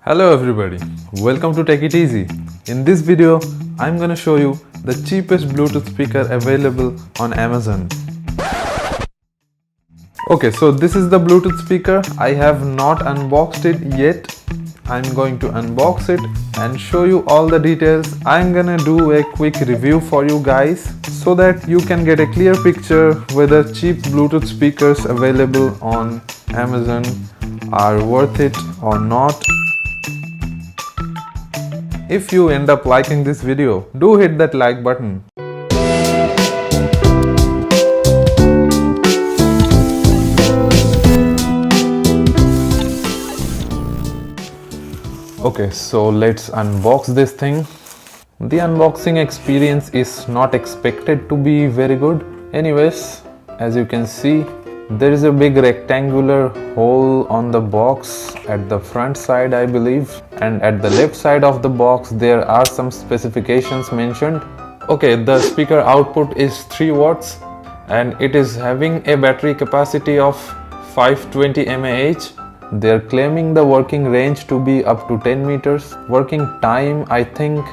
Hello everybody, welcome to Take It Easy. In this video, I'm gonna show you the cheapest Bluetooth speaker available on Amazon. Okay, so this is the Bluetooth speaker. I have not unboxed it yet. I'm going to unbox it and show you all the details. I'm gonna do a quick review for you guys so that you can get a clear picture whether cheap Bluetooth speakers available on Amazon are worth it or not. If you end up liking this video, do hit that like button. Okay, so let's unbox this thing. The unboxing experience is not expected to be very good. Anyways, as you can see, there is a big rectangular hole on the box at the front side, I believe, and at the left side of the box there are some specifications mentioned. Okay, the speaker output is 3 watts and it is having a battery capacity of 520 mAh. They are claiming the working range to be up to 10 meters. Working time, I think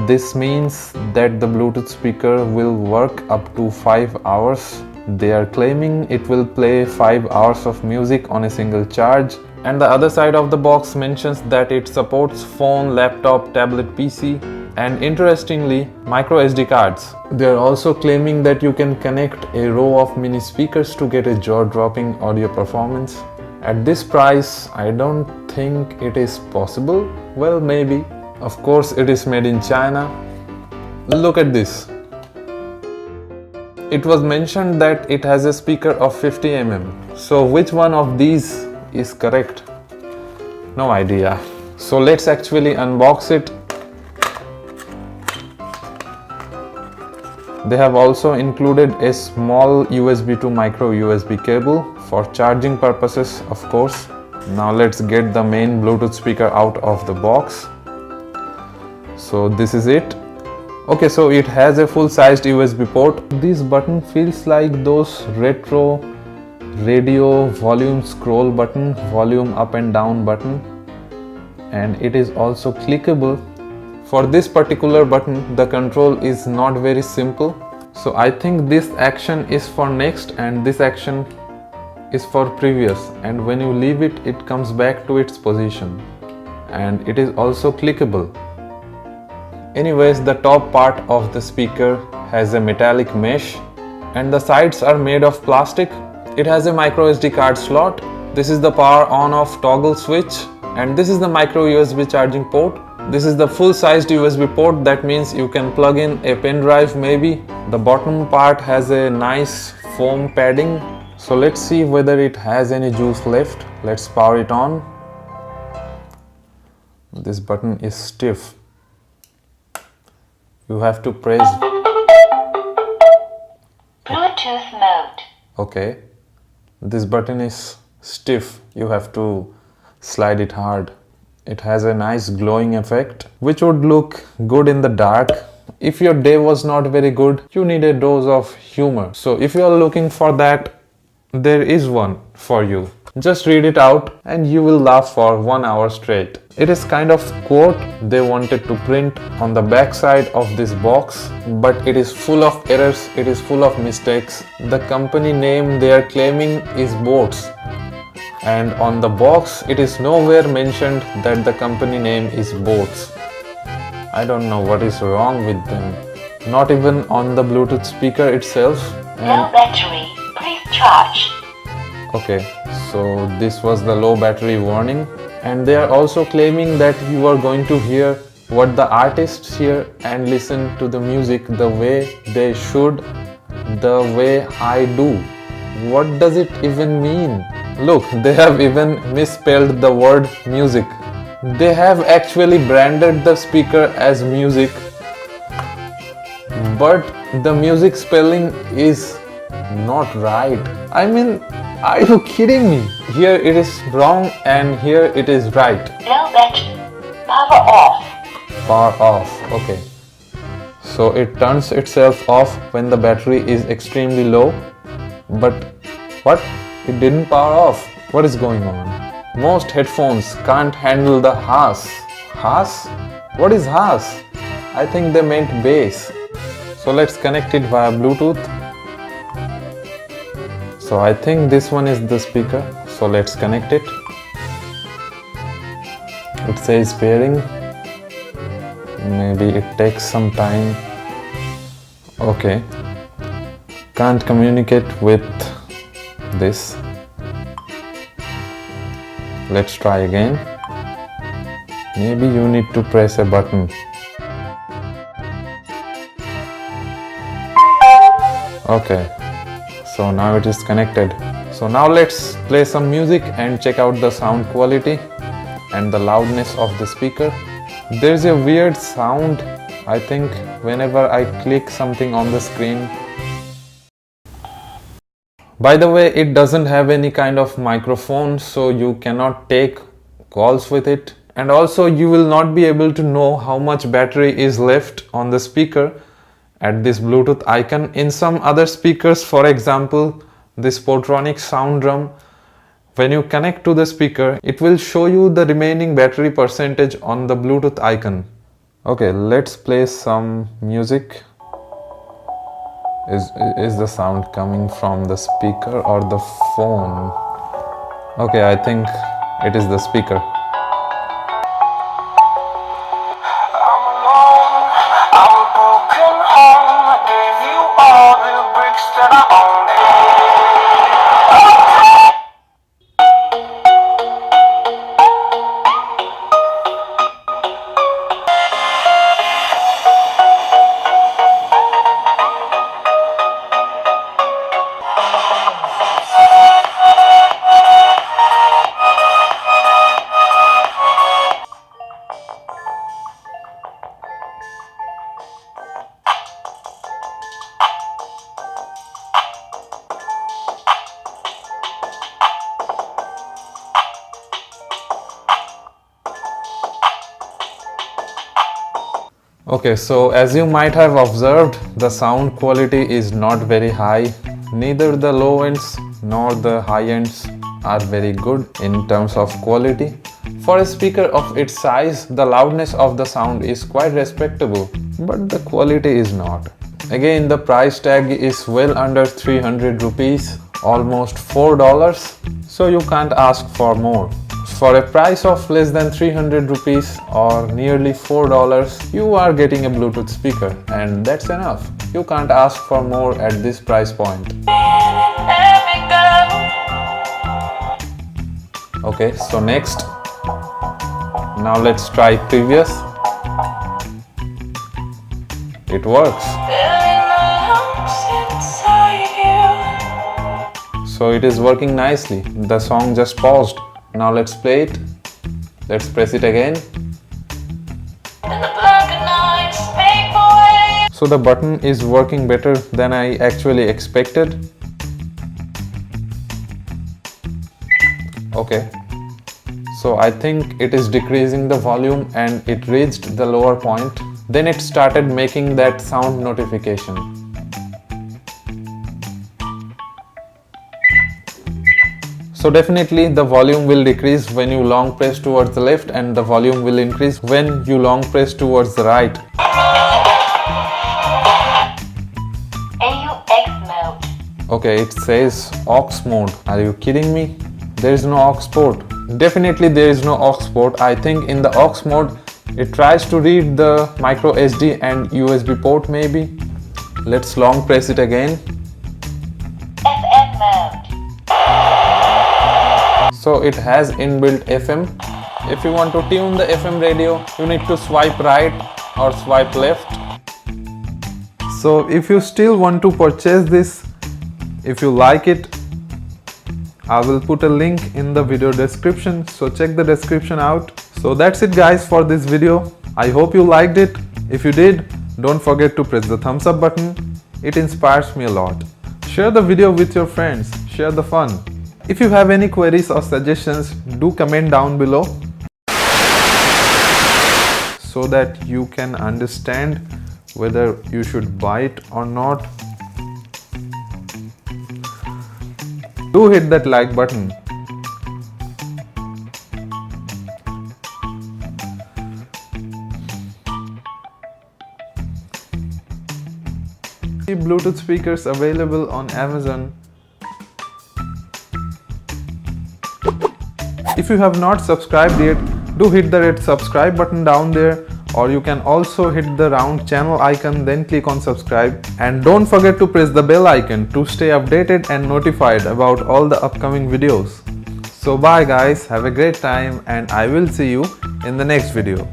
this means that the Bluetooth speaker will work up to 5 hours. They are claiming it will play 5 hours of music on a single charge. And the other side of the box mentions that it supports phone, laptop, tablet, PC, and interestingly, micro SD cards. They are also claiming that you can connect a row of mini speakers to get a jaw-dropping audio performance. At this price, I don't think it is possible. Well, maybe. Of course, it is made in China. Look at this. It was mentioned that it has a speaker of 50 mm. So which one of these is correct? No idea. So let's actually unbox it. They have also included a small USB to micro USB cable for charging purposes, of course. Now let's get the main Bluetooth speaker out of the box. So this is it. Okay, so it has a full-sized USB port. This button feels like those retro radio volume scroll button, volume up and down button, and it is also clickable. For this particular button, the control is not very simple. So I think this action is for next and this action is for previous, and when you leave it, it comes back to its position, and it is also clickable. Anyways, the top part of the speaker has a metallic mesh and the sides are made of plastic. It has a micro SD card slot. This is the power on off toggle switch, and this is the micro USB charging port. This is the full-sized USB port. That means you can plug in a pen drive maybe. The bottom part has a nice foam padding. So let's see whether it has any juice left. Let's power it on. This button is stiff. You have to press Bluetooth mode. Okay. This button is stiff. You have to slide it hard. It has a nice glowing effect, which would look good in the dark. If your day was not very good, you need a dose of humor. So if you are looking for that, there is one for you. Just read it out and you will laugh for 1 hour straight. It is kind of quote they wanted to print on the back side of this box, but it is full of errors, it is full of mistakes. The company name they are claiming is Boats, and on the box it is nowhere mentioned that the company name is Boats. I don't know what is wrong with them. Not even on the Bluetooth speaker itself. Low battery, please charge. Okay, so this was the low battery warning, and they are also claiming that you are going to hear what the artists hear and listen to the music the way they should, the way I do. What does it even mean? Look, they have even misspelled the word music. They have actually branded the speaker as music, but the music spelling is not right. I mean, are you kidding me? Here it is wrong and here it is right. Low battery, power off. Power off, okay. So it turns itself off when the battery is extremely low. But what? It didn't power off. What is going on? Most headphones can't handle the Haas. Haas? What is Haas? I think they meant bass. So let's connect it via Bluetooth. So I think this one is the speaker. So let's connect it. It says pairing. Maybe it takes some time. Okay. Can't communicate with this. Let's try again. Maybe you need to press a button. Okay, so now it is connected. So now let's play some music and check out the sound quality and the loudness of the speaker. There's a weird sound, I think, whenever I click something on the screen. By the way, it doesn't have any kind of microphone, so you cannot take calls with it. And also you will not be able to know how much battery is left on the speaker at this Bluetooth icon. In some other speakers, for example, this Portronic sound drum, when you connect to the speaker, it will show you the remaining battery percentage on the Bluetooth icon. Okay, let's play some music. Is the sound coming from the speaker or the phone? Okay, I think it is the speaker. I'm alone, I'm a broken home. I gave you all the bricks that I own. Okay, so as you might have observed, the sound quality is not very high. Neither the low ends nor the high ends are very good in terms of quality. For a speaker of its size, the loudness of the sound is quite respectable, but the quality is not. Again, the price tag is well under 300 rupees, almost $4, so you can't ask for more. For a price of less than 300 rupees or nearly $4, you are getting a Bluetooth speaker, and that's enough. You can't ask for more at this price point. Okay, so next, now let's try previous. It works. So it is working nicely. The song just paused. Now let's play it. Let's press it again. So the button is working better than I actually expected. Okay. So I think it is decreasing the volume and it reached the lower point. Then it started making that sound notification. So definitely the volume will decrease when you long press towards the left, and the volume will increase when you long press towards the right. AUX mode. Okay, it says aux mode. Are you kidding me? There is no aux port. Definitely there is no aux port. I think in the aux mode it tries to read the micro SD and USB port maybe. Let's long press it again. FM mode. So it has inbuilt FM. If you want to tune the FM radio, you need to swipe right or swipe left. So if you still want to purchase this, if you like it, I will put a link in the video description, so check the description out. So that's it guys for this video. I hope you liked it. If you did, don't forget to press the thumbs up button. It inspires me a lot. Share the video with your friends, share the fun. If you have any queries or suggestions, do comment down below so that you can understand whether you should buy it or not. Do hit that like button. Bluetooth speakers available on Amazon. If you have not subscribed yet, do hit the red subscribe button down there, or you can also hit the round channel icon, then click on subscribe, and don't forget to press the bell icon to stay updated and notified about all the upcoming videos. So bye guys, have a great time, and I will see you in the next video.